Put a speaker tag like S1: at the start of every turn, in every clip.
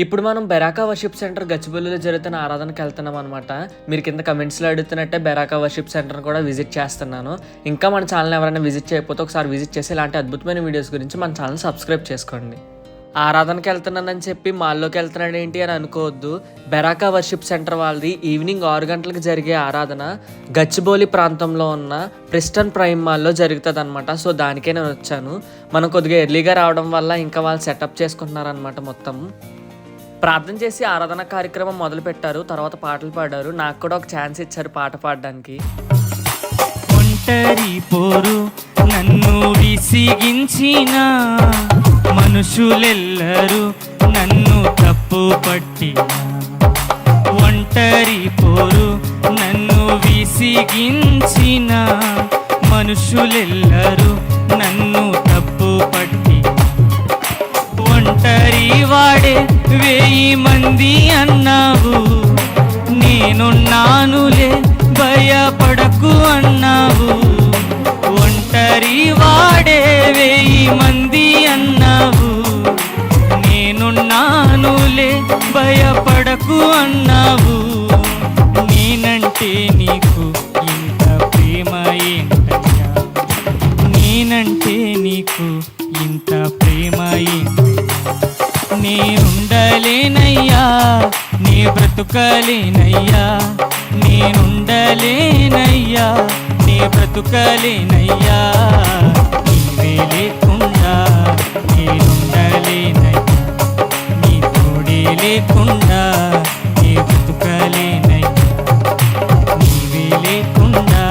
S1: ఇప్పుడు మనం Beracah worship centre గచ్చిబౌలిలో జరుగుతున్న ఆరాధనకి వెళ్తున్నాం అనమాట. మీరు కింద కమెంట్స్లో అడుగుతున్నట్టే బెరాకా వర్షిప్ సెంటర్ కూడా విజిట్ చేస్తున్నాను. ఇంకా మన ఛానల్ ఎవరైనా విజిట్ చేయకపోతే ఒకసారి విజిట్ చేసి ఇలాంటి అద్భుతమైన వీడియోస్ గురించి మన ఛానల్ సబ్స్క్రైబ్ చేసుకోండి. ఆరాధనకి వెళ్తున్నానని చెప్పి మాల్లోకి వెళ్తున్నాడు ఏంటి అని అనుకోవద్దు. బెరాకా వర్షిప్ సెంటర్ వాళ్ళది ఈవినింగ్ 6 గంటలకు జరిగే ఆరాధన గచ్చిబౌలి ప్రాంతంలో ఉన్న ప్రిస్టన్ ప్రైమ్ మాల్లో జరుగుతుంది అనమాట. సో దానికే నేను వచ్చాను. మనం కొద్దిగా ఎర్లీగా రావడం వల్ల ఇంకా వాళ్ళు సెటప్ చేసుకుంటున్నారనమాట. మొత్తం ప్రార్థన చేసి ఆరాధన కార్యక్రమం మొదలు పెట్టారు. తర్వాత పాటలు పాడారు. నాకు కూడా ఒక ఛాన్స్ ఇచ్చారు పాట పాడడానికి.
S2: ఒంటరి పోరు నన్ను విసిగించిన మనుషులెల్లరూ నన్ను తప్పు పట్టిన, ఒంటరి పోరు నన్ను విసిగించిన మనుషులెల్లరూ నన్ను తప్పు పట్టిన, ఒంటరి వాడే 1000 మంది అన్నావు, నేనున్నానులే భయపడకు అన్నావు, ఒంటరి వాడే 1000 మంది అన్నావు, నేనున్నానులే భయపడకు అన్నావు, నేనంటే నీకు ఇంత ప్రేమ ఏంటయ్యా, నేనంటే నీకు ఇంత ప్రేమ ఏంటయ్యా, నేనుండలేనయ్యా నీ బ్రతుకలేనయ్యా, నేనుండలేనయ్యా నీ బ్రతుకలేనయ్యా, నీవే లేకుండా నేనుండలేనయ్యా, నీ తోడే లేకుండా నీ బ్రతుకలేనయ్యా, నీవే లేకుండా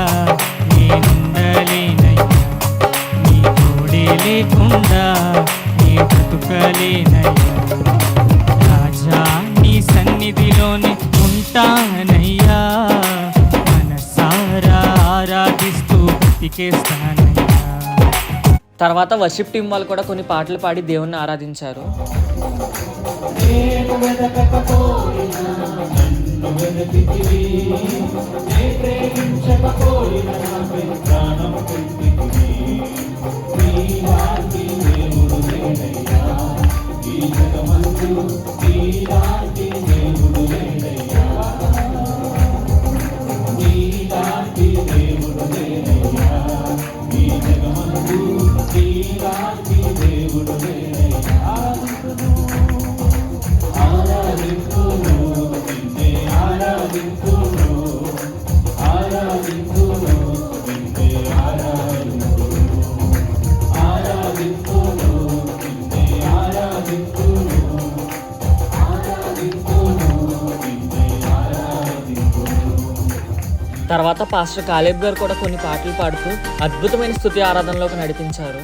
S2: నేనుండలేనయ్యా, నీ తోడే లేకుండా నీ బ్రతుకలేనయ్యా, రాజా నీ సన్నిధిలోనే ఉంటానయ్యా, మనసారా ఆరాధిస్తూ బ్రతికేస్తానయ్యా.
S1: తర్వాత వర్షిప్ టీం వాళ్ళు కూడా కొన్ని పాటలు పాడి దేవుణ్ణి ఆరాధించారు. తర్వాత పాస్టర్ కాలేబ్ గారు కూడా కొన్ని పాటలు పాడుతూ అద్భుతమైన స్తుతి ఆరాధనలోకి నడిపించారు.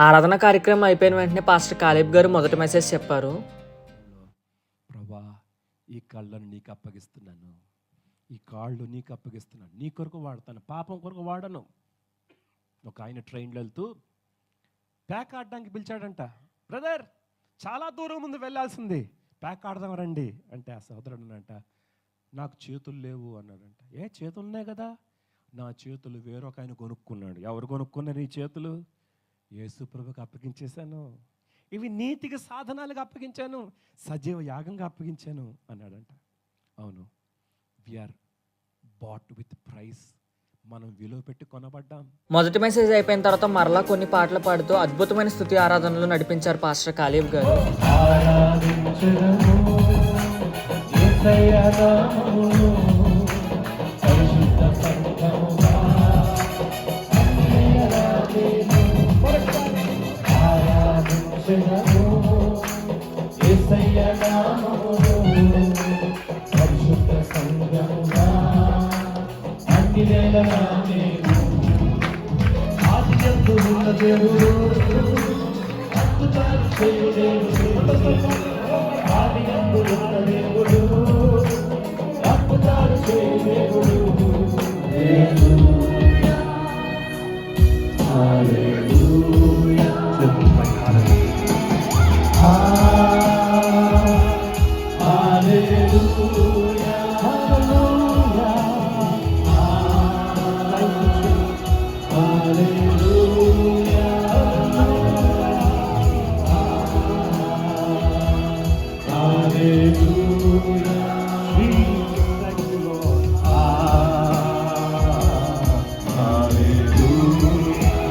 S1: ఆరాధన కార్యక్రమం అయిపోయిన వెంటనే పాస్టర్ కాలేబ్ గారు మొదటి మెసేజ్ చెప్పారు.
S3: ప్రభా, ఈ కళ్ళను నీకు అప్పగిస్తున్నాను, ఈ కాళ్ళు నీకు అప్పగిస్తున్నాను, నీ కొరకు వాడతాను, పాపం కొరకు వాడను. ఒక ఆయన ట్రైన్లో వెళ్తూ ప్యాక్ ఆడడానికి పిలిచాడంట. బ్రదర్, చాలా దూరం ముందు వెళ్ళాల్సింది, ప్యాక్ ఆడదాం రండి అంటే ఆ సోదరుడు అంట, నాకు చేతులు లేవు అన్నాడంట. ఏ చేతులు ఉన్నాయి కదా, నా చేతులు వేరొక ఆయన కొనుక్కున్నాడు. ఎవరు కొనుక్కున్నారు ఈ చేతులు? యేసు ప్రభువుకి అప్పగించేశాను, ఇవి నీతికి సాధనాలుగా అప్పగించాను, సజీవ యాగంగా అప్పగించాను అన్నాడంట. అవును, వీఆర్ బాట్ విత్ ప్రైస్, మనం విలువ పెట్టి కొనబడ్డాం.
S1: మొదటి మెసేజ్ అయిపోయిన తర్వాత మరలా కొన్ని పాటలు పాడుతూ అద్భుతమైన స్తుతి ఆరాధనలు నడిపించారు పాస్టర్ కాలేబ్ గారు.
S4: పరిశుద్ధ సంఘముగా అన్ని వేళలా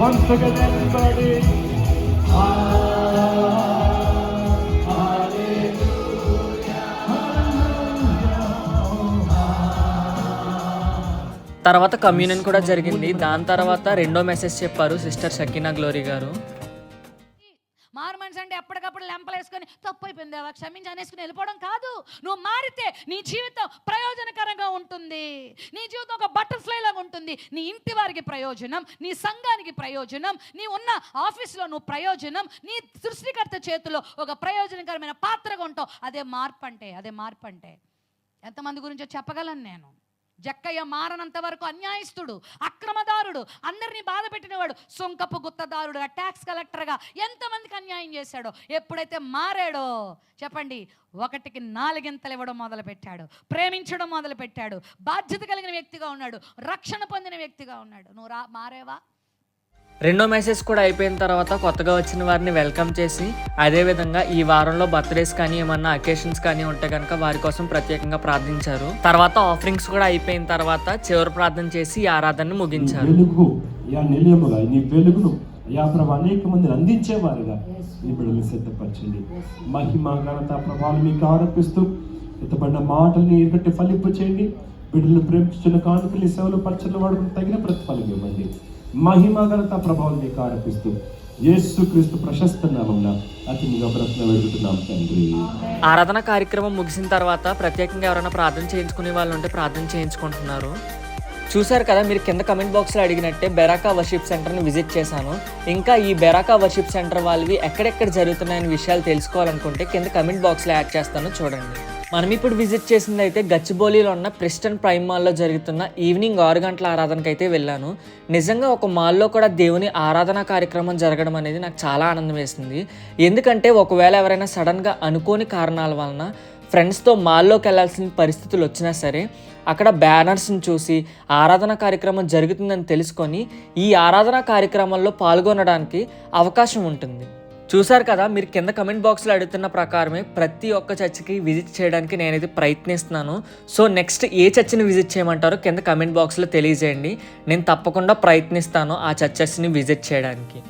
S3: Once again, everybody.
S1: తర్వాత కమ్యూనియన్ కూడా జరిగింది. దాని తర్వాత రెండో మెసేజ్ చెప్పారు సిస్టర్ షకీనా గ్లోరీ గారు.
S4: మారు మనిషి అంటే ఎప్పటికప్పుడు లెంపలేసుకొని తప్పు అయిపోయిందేవా క్షమించి అనేసుకుని వెళ్ళిపోవడం కాదు. నువ్వు మారితే నీ జీవితం ప్రయోజనకరంగా ఉంటుంది. నీ జీవితం ఒక బటర్ఫ్లై లాగా ఉంటుంది. నీ ఇంటి వారికి ప్రయోజనం, నీ సంఘానికి ప్రయోజనం, నీ ఉన్న ఆఫీస్లో నువ్వు ప్రయోజనం, నీ సృష్టికర్త చేతిలో ఒక ప్రయోజనకరమైన పాత్రగా ఉంటావు. అదే మార్పు అంటే ఎంతమంది గురించో చెప్పగలను నేను. జక్కయ్య మారనంత వరకు అన్యాయస్తుడు, అక్రమదారుడు, అందరినీ బాధ పెట్టినవాడు, సొంకపు గుత్తదారుడుగా, ట్యాక్స్ కలెక్టర్గా ఎంతమందికి అన్యాయం చేశాడో, ఎప్పుడైతే మారాడో చెప్పండి, 1కి 4 ఇవ్వడం మొదలుపెట్టాడు, ప్రేమించడం మొదలుపెట్టాడు, బాధ్యత కలిగిన వ్యక్తిగా ఉన్నాడు, రక్షణ పొందిన వ్యక్తిగా ఉన్నాడు. నువ్వు మారేవా?
S1: రెండో మెసేజ్ కూడా అయిపోయిన తర్వాత కొత్తగా వచ్చిన వారిని వెల్కమ్ చేసి, అదేవిధంగా ఈ వారంలో బర్త్డేస్ కానీ ఏమన్నా అకేషన్స్ కానీ ఉంటే కనుక వారి కోసం ప్రత్యేకంగా ప్రార్థించారు. తర్వాత ఆఫరింగ్స్ కూడా అయిపోయిన తర్వాత చివరి ప్రార్థన చేసి ఈ ఆరాధనని ముగించారు.
S3: వెలుగు యా నిలయముగా నీ వెలుగును యా ప్రభు అనేక మందిని అందించేవారుగా నీ బిడ్డలు సిద్ధపరచండి. మహిమ ఘనత ప్రభావం మీకు ఆరోపిస్తూ ఎత్తబడిన మాటల్ని ఎరగట్టి ఫలింపు చేయండి. బిడ్డలను ప్రేమించిన కానుకలు సేవలు పరచలు వాడుకుని తగిన ప్రతిఫలం ఇవ్వండి. మహిమ ఘనత ప్రభావం మీకు ఆరోపిస్తూ యేసుక్రీస్తు ప్రశస్త నామమున అతిగా బ్రతుకున వెళ్తున్నాం తండ్రి.
S1: ఆరాధన కార్యక్రమం ముగిసిన తర్వాత ప్రత్యేకంగా ఎవరైనా ప్రార్థన చేయించుకునే వాళ్ళు ఉంటే ప్రార్థన చేయించుకుంటున్నారు. చూసారు కదా, మీరు కింద కమెంట్ బాక్స్లో అడిగినట్టే బెరాకా వర్షిప్ సెంటర్ని విజిట్ చేశాను. ఇంకా ఈ బెరాకా వర్షిప్ సెంటర్ వాళ్ళవి ఎక్కడెక్కడ జరుగుతున్నాయని విషయాలు తెలుసుకోవాలనుకుంటే కింద కమెంట్ బాక్స్లో యాడ్ చేస్తాను, చూడండి. మనం ఇప్పుడు విజిట్ చేసింది అయితే గచ్చిబౌలిలో ఉన్న ప్రిస్టన్ ప్రైమ్ మాల్లో జరుగుతున్న ఈవినింగ్ 6 గంటల ఆరాధనకు అయితే వెళ్ళాను. నిజంగా ఒక మాల్లో కూడా దేవుని ఆరాధన కార్యక్రమం జరగడం అనేది నాకు చాలా ఆనందం వేసింది. ఎందుకంటే ఒకవేళ ఎవరైనా సడన్గా అనుకోని కారణాల వలన ఫ్రెండ్స్తో మాల్లోకి వెళ్ళాల్సిన పరిస్థితులు వచ్చినా సరే, అక్కడ బ్యానర్స్ని చూసి ఆరాధన కార్యక్రమం జరుగుతుందని తెలుసుకొని ఈ ఆరాధన కార్యక్రమంలో పాల్గొనడానికి అవకాశం ఉంటుంది. చూసారు కదా, మీరు కింద కమెంట్ బాక్స్లో అడుగుతున్న ప్రకారమే ప్రతి ఒక్క చర్చికి విజిట్ చేయడానికి నేనైతే ప్రయత్నిస్తున్నాను. సో నెక్స్ట్ ఏ చర్చిని విజిట్ చేయమంటారో కింద కమెంట్ బాక్స్లో తెలియజేయండి. నేను తప్పకుండా ప్రయత్నిస్తాను ఆ చర్చెస్ని విజిట్ చేయడానికి.